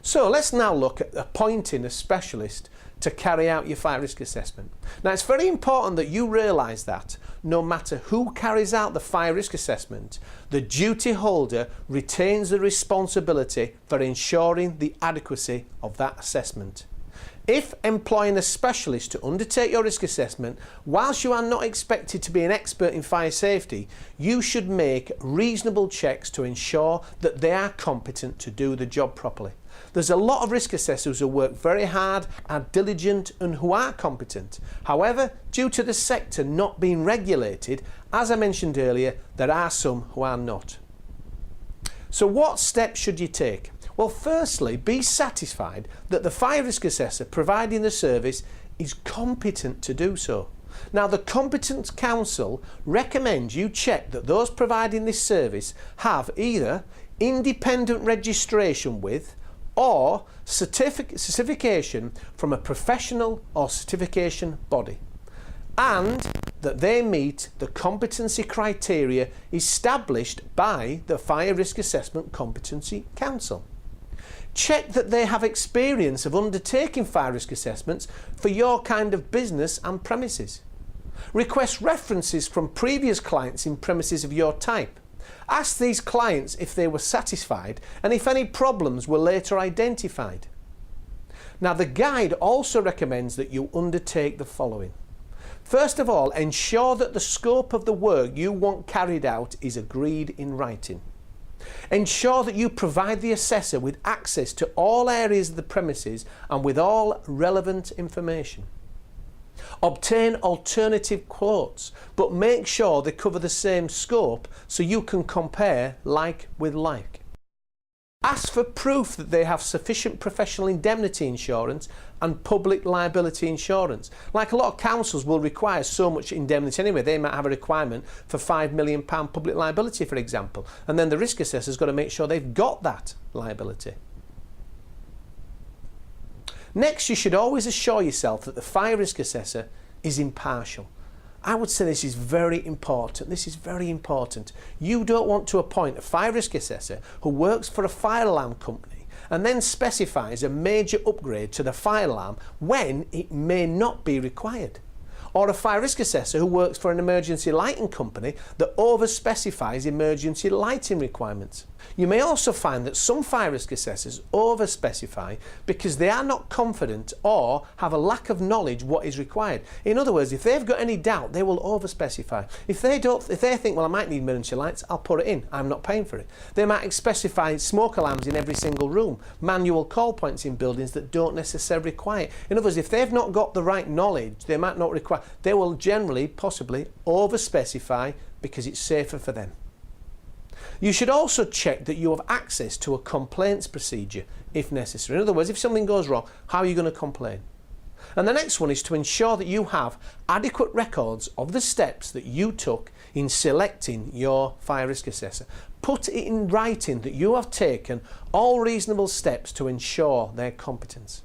So let's now look at appointing a specialist to carry out your fire risk assessment. Now it's very important that you realise that no matter who carries out the fire risk assessment, the duty holder retains the responsibility for ensuring the adequacy of that assessment. If employing a specialist to undertake your risk assessment, whilst you are not expected to be an expert in fire safety, you should make reasonable checks to ensure that they are competent to do the job properly. There's a lot of risk assessors who work very hard, are diligent and who are competent. However, due to the sector not being regulated, as I mentioned earlier, there are some who are not. So what steps should you take? Well, firstly, be satisfied that the fire risk assessor providing the service is competent to do so. Now, the Competence Council recommends you check that those providing this service have either independent registration with or certification from a professional or certification body, and that they meet the competency criteria established by the Fire Risk Assessment Competency Council. Check that they have experience of undertaking fire risk assessments for your kind of business and premises. Request references from previous clients in premises of your type. Ask these clients if they were satisfied and if any problems were later identified. Now, the guide also recommends that you undertake the following. First of all, ensure that the scope of the work you want carried out is agreed in writing. Ensure that you provide the assessor with access to all areas of the premises and with all relevant information. Obtain alternative quotes, but make sure they cover the same scope so you can compare like with like. Ask for proof that they have sufficient professional indemnity insurance and public liability insurance. Like a lot of councils will require so much indemnity anyway, they might have a requirement for £5 million public liability, for example, and then the risk assessor's got to make sure they've got that liability. Next, you should always assure yourself that the fire risk assessor is impartial. I would say this is very important. This is very important. You don't want to appoint a fire risk assessor who works for a fire alarm company and then specifies a major upgrade to the fire alarm when it may not be required. Or a fire risk assessor who works for an emergency lighting company that over-specifies emergency lighting requirements. You may also find that some fire risk assessors over-specify because they are not confident or have a lack of knowledge what is required. In other words, if they've got any doubt, they will over-specify. If they think, well, I might need emergency lights, I'll put it in, I'm not paying for it. They might specify smoke alarms in every single room, manual call points in buildings that don't necessarily require it. In other words, if they've not got the right knowledge, they might not require, they will generally, possibly, over-specify because it's safer for them. You should also check that you have access to a complaints procedure if necessary. In other words, if something goes wrong, how are you going to complain? And the next one is to ensure that you have adequate records of the steps that you took in selecting your fire risk assessor. Put it in writing that you have taken all reasonable steps to ensure their competence.